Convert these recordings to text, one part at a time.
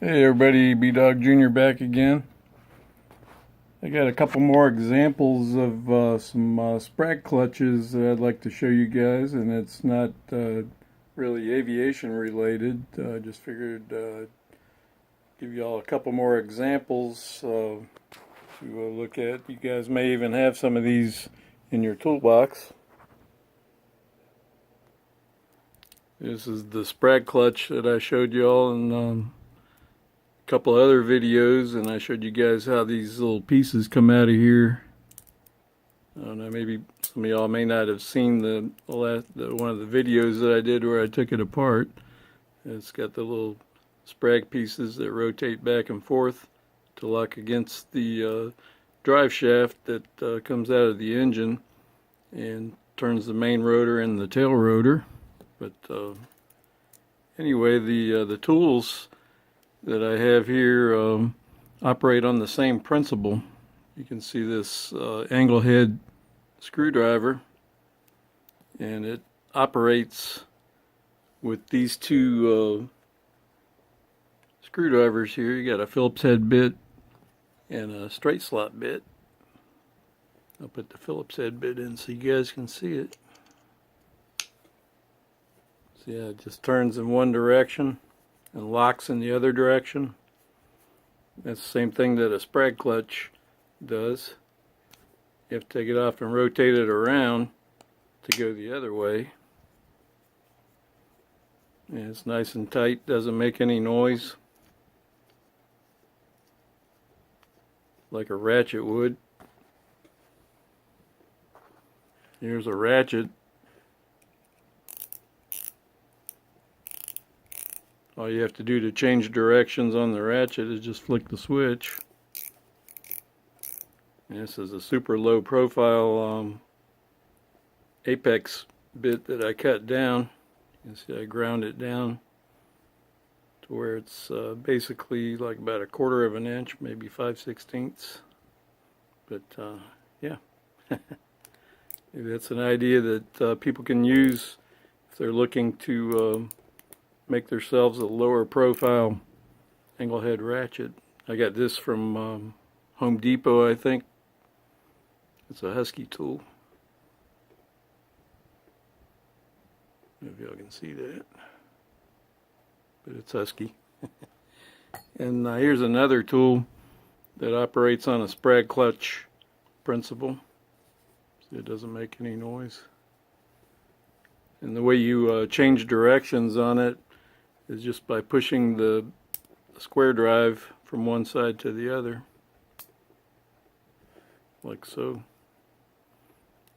Hey everybody, B-Dog Jr. back again. I got a couple more examples of some Sprag clutches that I'd like to show you guys, and it's not really aviation related. I just figured give you all a couple more examples to look at. You guys may even have some of these in your toolbox. This is the Sprag clutch that I showed you all in couple of other videos, and I showed you guys how these little pieces come out of here. I don't know, maybe some of y'all may not have seen one of the videos that I did where I took it apart. It's got the little Sprag pieces that rotate back and forth to lock against the drive shaft that comes out of the engine and turns the main rotor and the tail rotor. But anyway, the tools that I have here operate on the same principle. You can see this angle head screwdriver, and it operates with these two screwdrivers here. You got a Phillips head bit and a straight slot bit. I'll put the Phillips head bit in so you guys can see it. So yeah, it just turns in one direction and locks in the other direction. That's the same thing that a Sprag clutch does. You have to take it off and rotate it around to go the other way. And it's nice and tight, doesn't make any noise like a ratchet would. Here's a ratchet. All you have to do to change directions on the ratchet is just flick the switch. And this is a super low profile apex bit that I cut down. You can see I ground it down to where it's basically like about 1/4 of an inch, maybe 5/16. But yeah, maybe that's an idea that people can use if they're looking to make themselves a lower profile angle head ratchet. I got this from Home Depot, I think. It's a Husky tool. Maybe y'all can see that, but it's Husky. And here's another tool that operates on a Sprag clutch principle. See, it doesn't make any noise. And the way you change directions on it is just by pushing the square drive from one side to the other, like so.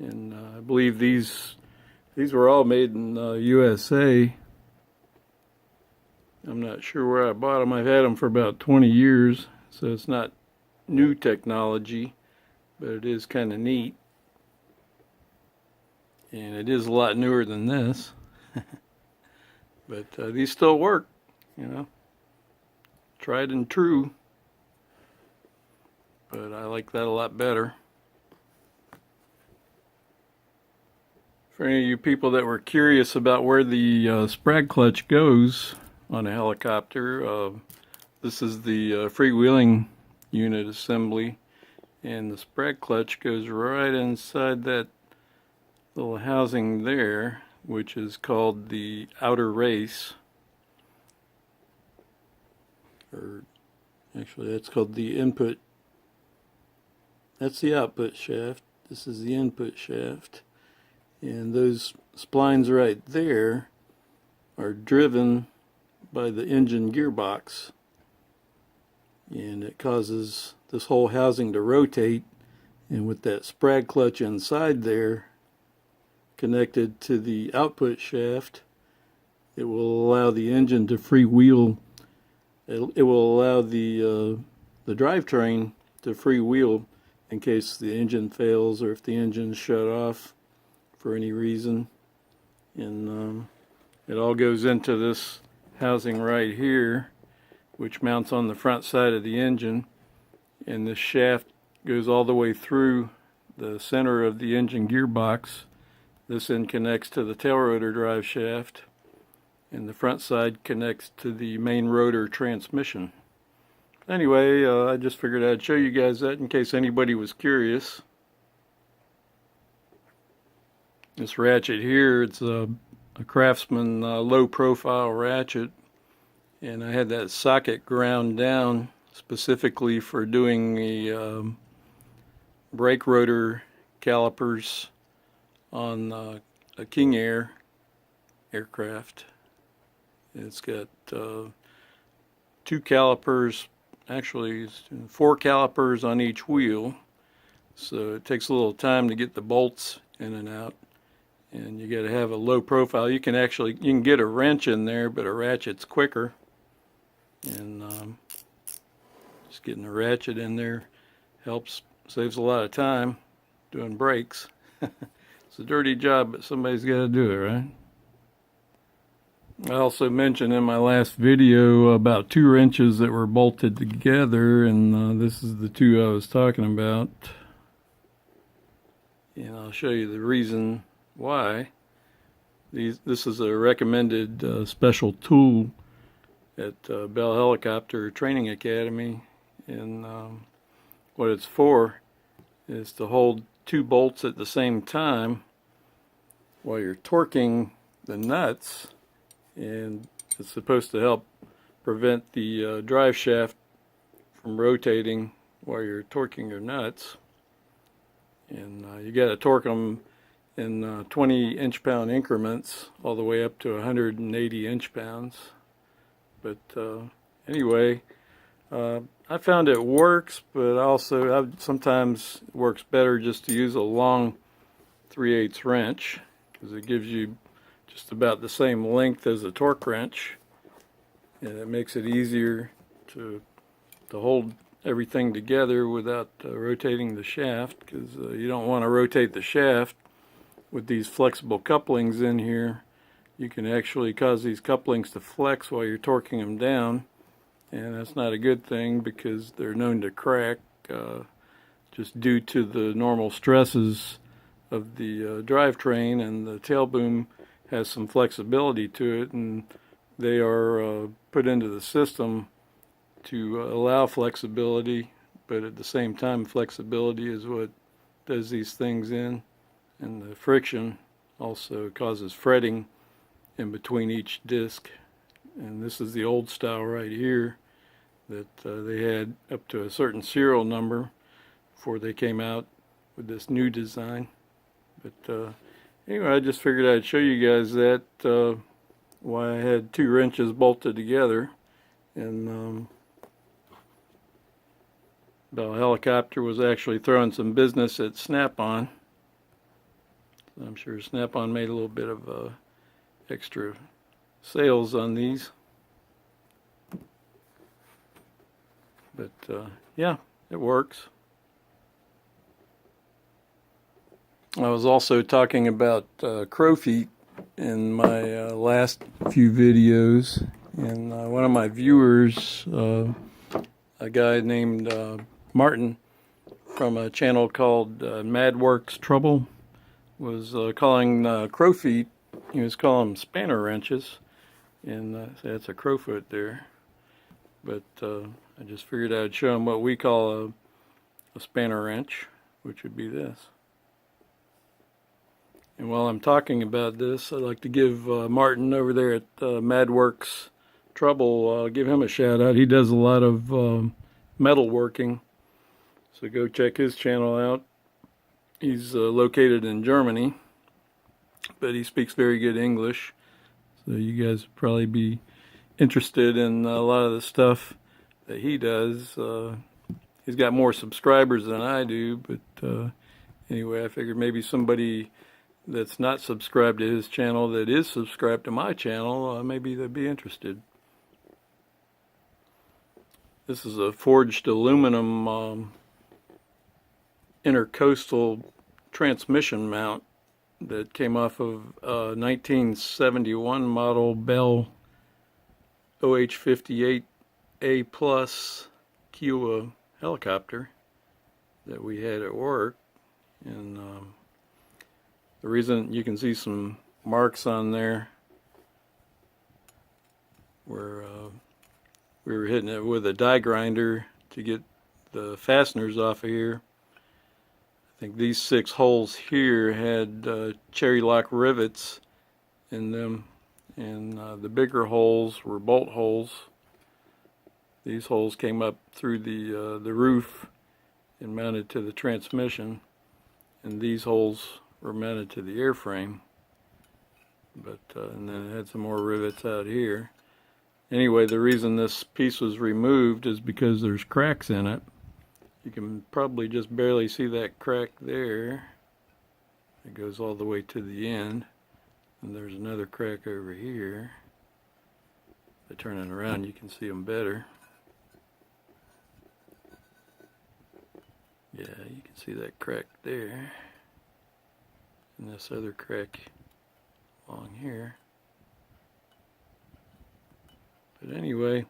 And I believe these were all made in USA. I'm not sure where I bought them. I've had them for about 20 years, so it's not new technology, but it is kind of neat. And it is a lot newer than this. But these still work, you know, tried and true. But I like that a lot better. For any of you people that were curious about where the Sprag clutch goes on a helicopter, this is the freewheeling unit assembly, and the Sprag clutch goes right inside that little housing there, which is called the outer race, or actually that's called the input. That's the output shaft. This is the input shaft, and those splines right there are driven by the engine gearbox, and it causes this whole housing to rotate, and with that Sprag clutch inside there connected to the output shaft, it will allow the engine to freewheel. It will allow the drivetrain to freewheel in case the engine fails or if the engine's shut off for any reason. And it all goes into this housing right here, which mounts on the front side of the engine, and this shaft goes all the way through the center of the engine gearbox. This end connects to the tail rotor drive shaft, and the front side connects to the main rotor transmission. Anyway, I just figured I'd show you guys that in case anybody was curious. This ratchet here, it's a Craftsman low profile ratchet, and I had that socket ground down specifically for doing the brake rotor calipers on a King Air aircraft. It's got 2 calipers, actually 4 calipers on each wheel, so it takes a little time to get the bolts in and out, and you got to have a low profile. You can get a wrench in there, but a ratchet's quicker, and just getting a ratchet in there saves a lot of time doing brakes. It's a dirty job, but somebody's got to do it, right? I also mentioned in my last video about 2 wrenches that were bolted together, and this is the 2 I was talking about. And I'll show you the reason why. This is a recommended special tool at Bell Helicopter Training Academy, and what it's for is to hold 2 bolts at the same time while you're torquing the nuts, and it's supposed to help prevent the drive shaft from rotating while you're torquing your nuts. And you got to torque them in 20 inch-pound increments all the way up to 180 inch-pounds. But anyway, I found it works, but also sometimes it works better just to use a long 3/8 wrench, because it gives you just about the same length as a torque wrench, and it makes it easier to hold everything together without rotating the shaft, because you don't want to rotate the shaft with these flexible couplings in here. You can actually cause these couplings to flex while you're torquing them down, and that's not a good thing because they're known to crack just due to the normal stresses of the drivetrain, and the tail boom has some flexibility to it, and they are put into the system to allow flexibility, but at the same time flexibility is what does these things in, and the friction also causes fretting in between each disc. And this is the old style right here that they had up to a certain serial number before they came out with this new design. But anyway, I just figured I'd show you guys that why I had 2 wrenches bolted together, and Bell Helicopter was actually throwing some business at Snap-on. I'm sure Snap-on made a little bit of extra sales on these. But yeah, it works. I was also talking about crow feet in my last few videos, and one of my viewers, a guy named Martin from a channel called Madworx Trouble, was calling crow feet, he was calling them spanner wrenches, and that's a crowfoot there. But I just figured I'd show him what we call a spanner wrench, which would be this. And while I'm talking about this, I'd like to give Martin over there at Madworx Trouble, give him a shout out. He does a lot of metal working, so go check his channel out. He's located in Germany, but he speaks very good English, so you guys would probably be interested in a lot of the stuff that he does. He's got more subscribers than I do, but anyway, I figured maybe somebody that's not subscribed to his channel that is subscribed to my channel, maybe they'd be interested. This is a forged aluminum intercoastal transmission mount that came off of a 1971 model Bell OH-58A Plus Kiowa helicopter that we had at work. And the reason you can see some marks on there where we were hitting it with a die grinder to get the fasteners off of here. I think these 6 holes here had cherry lock rivets in them, and the bigger holes were bolt holes. These holes came up through the roof and mounted to the transmission, and these holes were mounted to the airframe. But and then it had some more rivets out here. Anyway, the reason this piece was removed is because there's cracks in it. You can probably just barely see that crack there. It goes all the way to the end. And there's another crack over here. By turning around, you can see them better. Yeah, you can see that crack there. And this other crack along here. But anyway,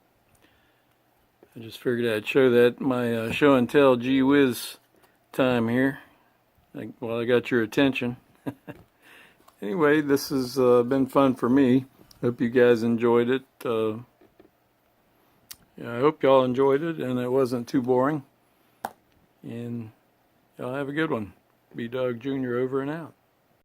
I just figured I'd show that my show and tell gee whiz time here. Well, I got your attention. Anyway, this has been fun for me. Hope you guys enjoyed it. Yeah, I hope y'all enjoyed it and it wasn't too boring. And y'all have a good one. B-Dog Jr. over and out.